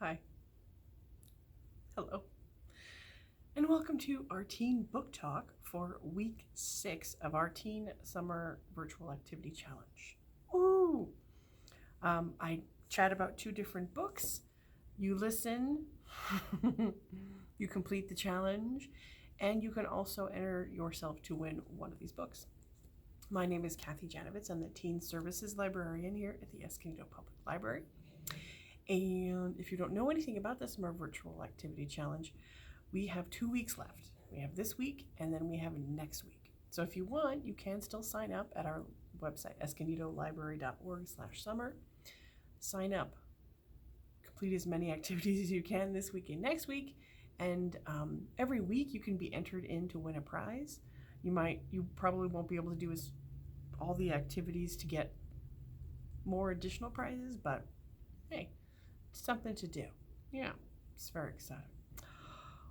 Hi. Hello. And welcome to our Teen Book Talk for week 6 of our Teen Summer Virtual Activity Challenge. Ooh! I chat about 2 different books. You listen, you complete the challenge, and you can also enter yourself to win one of these books. My name is Cathy Janovitz. I'm the Teen Services Librarian here at the Escondido Public Library. And if you don't know anything about the Summer Virtual Activity Challenge, we have 2 weeks left. We have this week and then we have next week. So if you want, you can still sign up at our website, escondidolibrary.org/summer. Sign up. Complete as many activities as you can this week and next week. And every week you can be entered in to win a prize. You probably won't be able to do all the activities to get more additional prizes, but hey, it's something to do. Yeah, it's very exciting.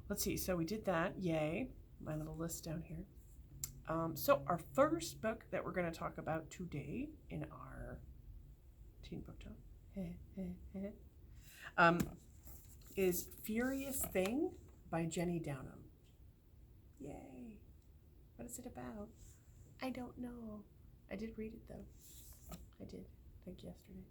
Let's see, so we did that, yay, my little list down here. So our first book that we're going to talk about today in our Teen Book Talk is Furious Thing by Jenny Downham. Yay. What is it about? I don't know. I did read it though. I did, like yesterday.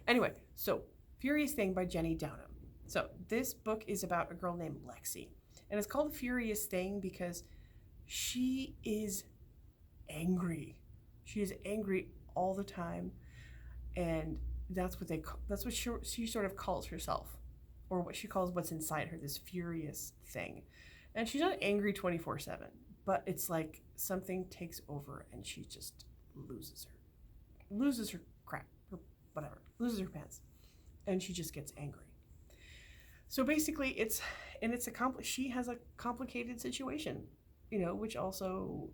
Anyway, so Furious Thing by Jenny Downham. So this book is about a girl named Lexi. And it's called Furious Thing because she is angry. She is angry all the time. And that's what she sort of calls herself, or what she calls what's inside her, this furious thing. And she's not angry 24/7, but it's like something takes over and she just loses her crap, or whatever, loses her pants, and she just gets angry. So basically she has a complicated situation, which also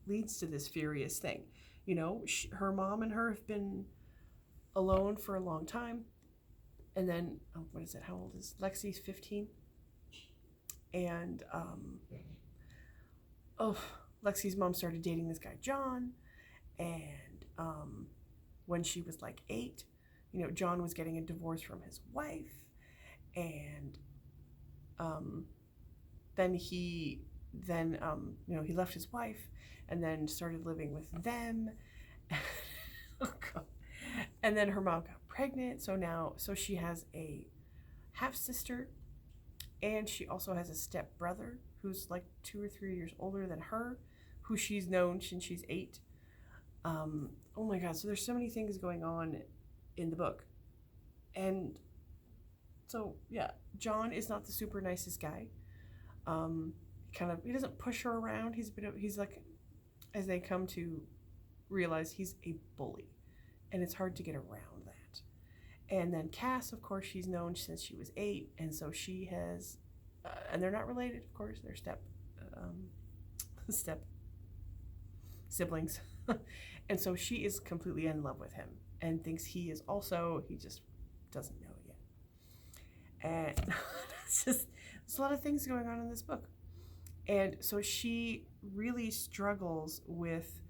leads to this furious thing. Her mom and her have been alone for a long time. And then, how old is Lexi's 15? And Lexi's mom started dating this guy, John. And when she was like 8, John was getting a divorce from his wife. And then he left his wife and then started living with them. Oh God. And then her mom got pregnant, so she has a half sister, and she also has a step brother who's like 2 or 3 years older than her, who she's known since she's 8. Oh my God, so there's so many things going on in the book. And so yeah, John is not the super nicest guy. He doesn't push her around. He's like, as they come to realize, he's a bully, and it's hard to get around that. And then Cass, of course, she's known since she was 8, and so she has, and they're not related, of course. They're step siblings, and so she is completely in love with him and thinks he is also. He just doesn't know it yet. And there's a lot of things going on in this book. And so she really struggles with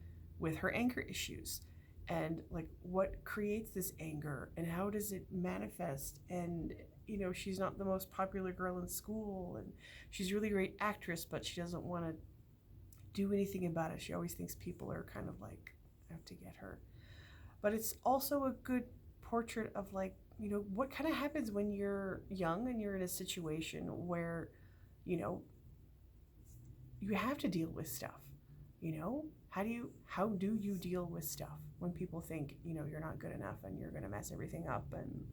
her anger issues, and like what creates this anger and how does it manifest. And she's not the most popular girl in school, and she's a really great actress, but she doesn't want to do anything about it. She always thinks people are kind of like out to get her. But it's also a good portrait of like, what kind of happens when you're young and you're in a situation where, you have to deal with stuff. How do you deal with stuff when people think, you're not good enough and you're going to mess everything up and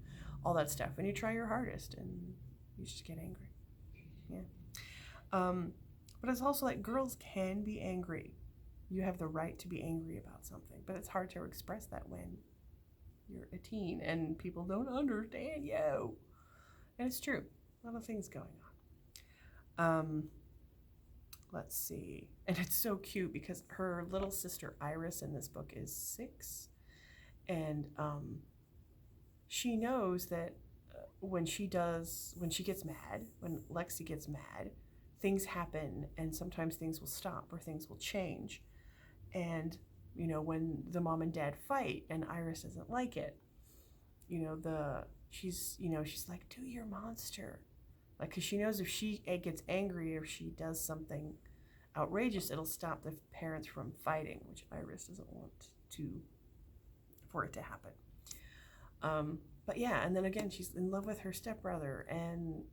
all that stuff, and you try your hardest and you just get angry. Yeah. But it's also like, girls can be angry. You have the right to be angry about something, but it's hard to express that when you're a teen and people don't understand you. And it's true. A lot of things going on. Let's see. And it's so cute because her little sister Iris in this book is 6. And she knows that when Lexi gets mad, things happen, and sometimes things will stop or things will change. And when the mom and dad fight and Iris doesn't like it, she's like, do your monster. Like, because she knows if she gets angry or if she does something outrageous, it'll stop the parents from fighting, which Iris doesn't want for it to happen. But yeah, and then again, she's in love with her stepbrother and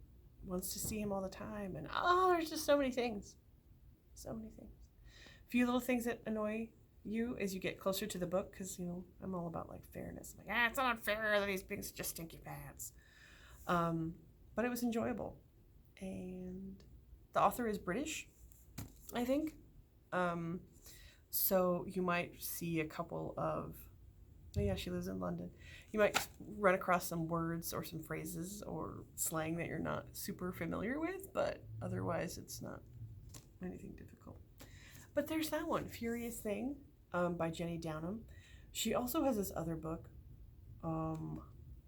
wants to see him all the time. And there's just so many things. So many things. A few little things that annoy you as you get closer to the book, because, I'm all about, like, fairness. I'm like, it's not fair that he's being such stinky pants. But it was enjoyable. And the author is British, I think. So you might see a couple of, she lives in London. You might run across some words or some phrases or slang that you're not super familiar with, but otherwise it's not anything difficult. But there's that one, Furious Thing, by Jenny Downham. She also has this other book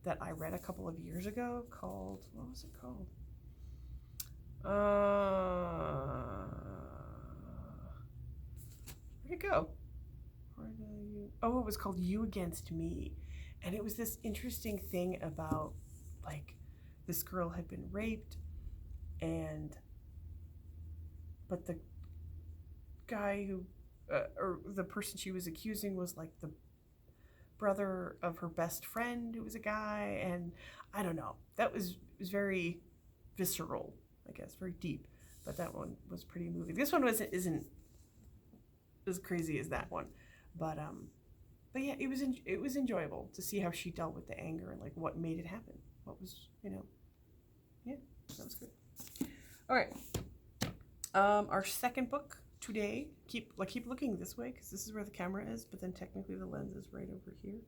that I read a couple of years ago called, what was it called? Where'd it go? It was called You Against Me. And it was this interesting thing about, like, this girl had been raped, but the guy who, or the person she was accusing was, like, the brother of her best friend, who was a guy, and I don't know. That was very visceral, I guess, very deep. But that one was pretty moving. This one isn't as crazy as that one, but yeah, it was enjoyable to see how she dealt with the anger and, like, what made it happen. What was, yeah, that was good. All right, our second book today. Keep looking this way because this is where the camera is, but then technically the lens is right over here,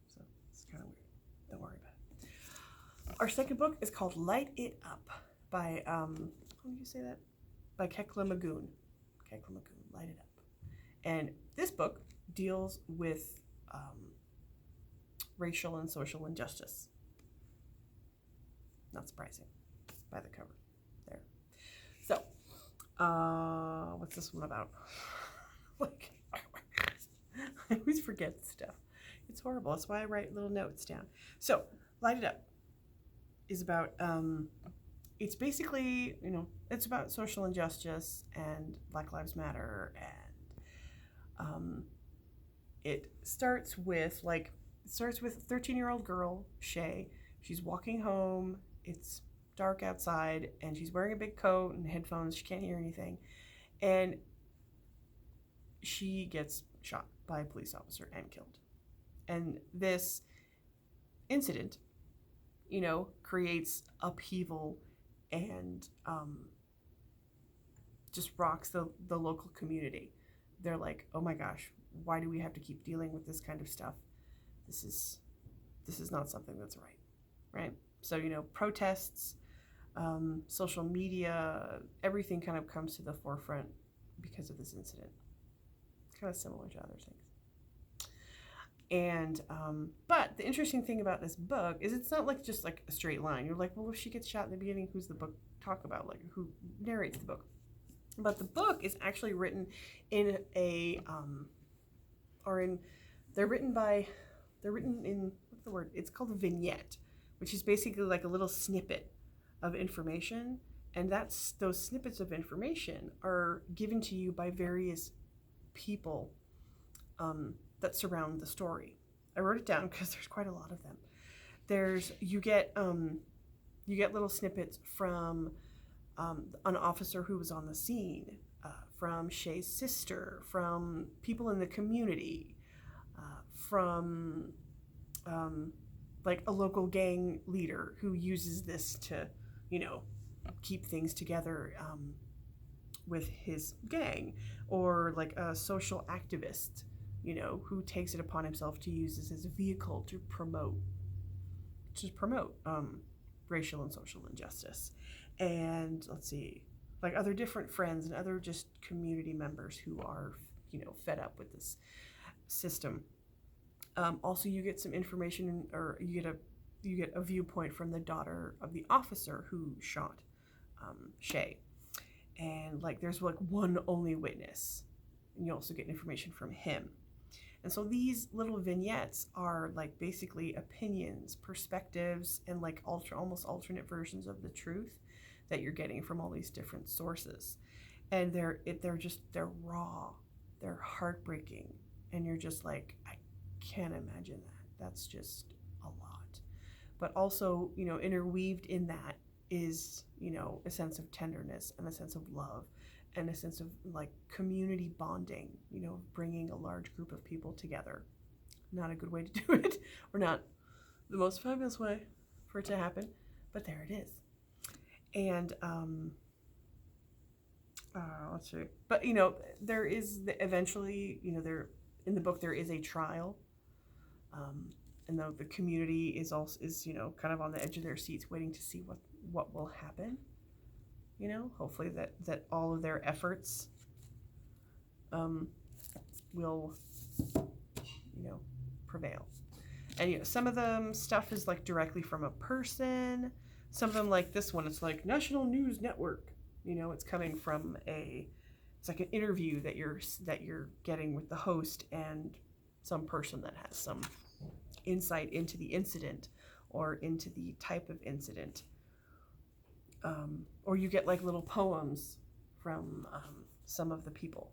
so it's kind of weird. Don't worry about it. Our second book is called Light It Up by how do you say that? By Kekla Magoon. Kekla Magoon, Light It Up. And this book deals with racial and social injustice. Not surprising by the cover there. So, what's this one about? Like, I always forget stuff. It's horrible. That's why I write little notes down. So, Light It Up is about, it's basically, it's about social injustice and Black Lives Matter, and it starts with a 13-year-old girl, Shay. She's walking home. It's dark outside, and she's wearing a big coat and headphones. She can't hear anything. And she gets shot by a police officer and killed. And this incident, creates upheaval and just rocks the local community. They're like, oh my gosh, why do we have to keep dealing with this kind of stuff? This is not something that's right? So, protests, social media, everything kind of comes to the forefront because of this incident. Kind of similar to other things. And, but the interesting thing about this book is it's not like just like a straight line. You're like, well, if she gets shot in the beginning, who's the book talk about? Like, who narrates the book? But the book is actually written in they're written in, what's the word? It's called a vignette, which is basically like a little snippet of information. And those snippets of information are given to you by various people that surround the story. I wrote it down because there's quite a lot of them. You get little snippets from an officer who was on the scene, from Shay's sister, from people in the community, from like a local gang leader who uses this to, keep things together with his gang, or like a social activist, who takes it upon himself to use this as a vehicle to promote racial and social injustice. And let's see, like other different friends and other just community members who are, fed up with this system. Also, you get some information, or you get a viewpoint from the daughter of the officer who shot Shay. And like there's like one only witness, and you also get information from him. And so these little vignettes are like basically opinions, perspectives, and like almost alternate versions of the truth that you're getting from all these different sources. And they're raw, they're heartbreaking, and you're just like, I can't imagine that. That's just a lot. But also, you know, interweaved in that is, you know, a sense of tenderness and a sense of love and a sense of like community bonding, you know, bringing a large group of people together. Not a good way to do it, or not the most fabulous way for it to happen, but there it is. And let's see. But you know, there is eventually, you know, there in the book there is a trial, and the community is you know, kind of on the edge of their seats, waiting to see what will happen. You know, hopefully that all of their efforts will, you know, prevail. And you know, some of them stuff is like directly from a person. Some of them, like this one, it's like National News Network. You know, it's coming from it's like an interview that you're getting with the host and some person that has some insight into the incident or into the type of incident. Or you get like little poems from some of the people,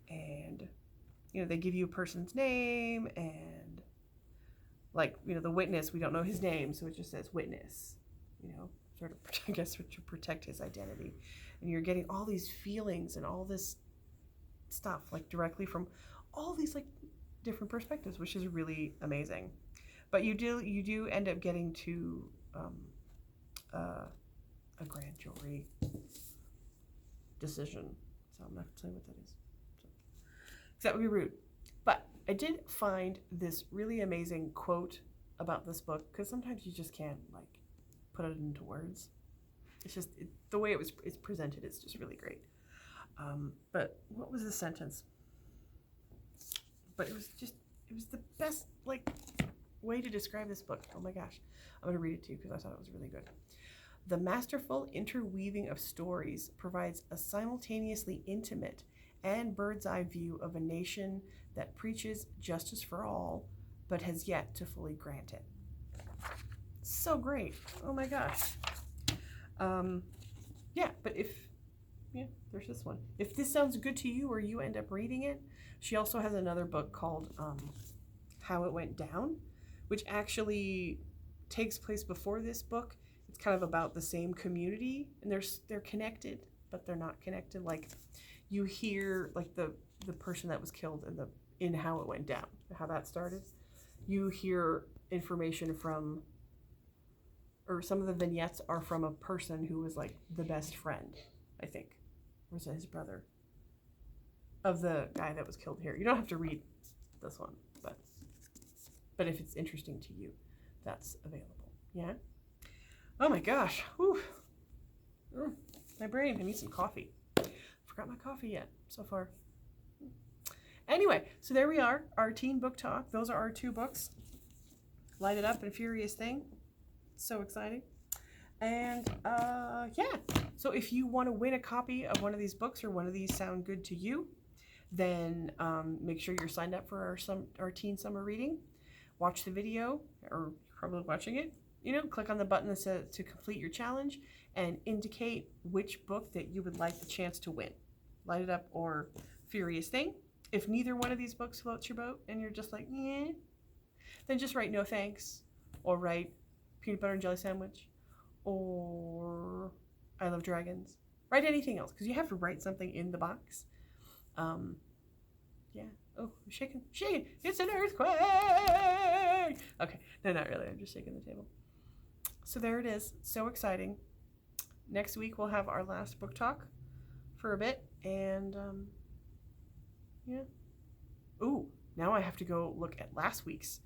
and you know, they give you a person's name, and like, you know, the witness, we don't know his name, so it just says witness, you know, sort of, I guess, to protect his identity. And you're getting all these feelings and all this stuff like directly from all these like different perspectives, which is really amazing. But you do end up getting to a grand jury decision. So I'm not going to tell you what that is. So, that would be rude. But I did find this really amazing quote about this book, because sometimes you just can't like put it into words. It's just the way it's presented is just really great. But what was the sentence? But it was the best like way to describe this book. Oh my gosh. I'm going to read it to you because I thought it was really good. The masterful interweaving of stories provides a simultaneously intimate and bird's-eye view of a nation that preaches justice for all, but has yet to fully grant it. So great. Oh my gosh. Yeah, but there's this one. If this sounds good to you or you end up reading it, she also has another book called How It Went Down, which actually takes place before this book. It's kind of about the same community, and they're connected, but they're not connected. Like, you hear like the person that was killed in How It Went Down, how that started. You hear information from, or some of the vignettes are from a person who was like the best friend, I think, or was it his brother, of the guy that was killed here. You don't have to read this one, but if it's interesting to you, that's available. Yeah. Oh my gosh. Whew. My brain. I need some coffee. Forgot my coffee yet so far. Anyway, so there we are. Our teen book talk. Those are our two books. Light It Up and Furious Thing. So exciting. And yeah. So if you want to win a copy of one of these books, or one of these sound good to you, then make sure you're signed up for our teen summer reading. Watch the video, or probably watching it. You know, click on the button that says to complete your challenge and indicate which book that you would like the chance to win. Light It Up or Furious Thing. If neither one of these books floats your boat and you're just like, yeah, then just write no thanks, or write peanut butter and jelly sandwich, or I love dragons. Write anything else, because you have to write something in the box. Yeah. Oh, I'm shaking. It's an earthquake. Okay. No, not really. I'm just shaking the table. So there it is. So exciting. Next week we'll have our last book talk for a bit, and yeah. Ooh, now I have to go look at last week's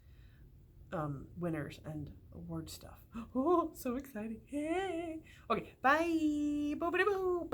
winners and award stuff. Oh, so exciting. Hey. Okay, bye. Boop-a-doo-boo.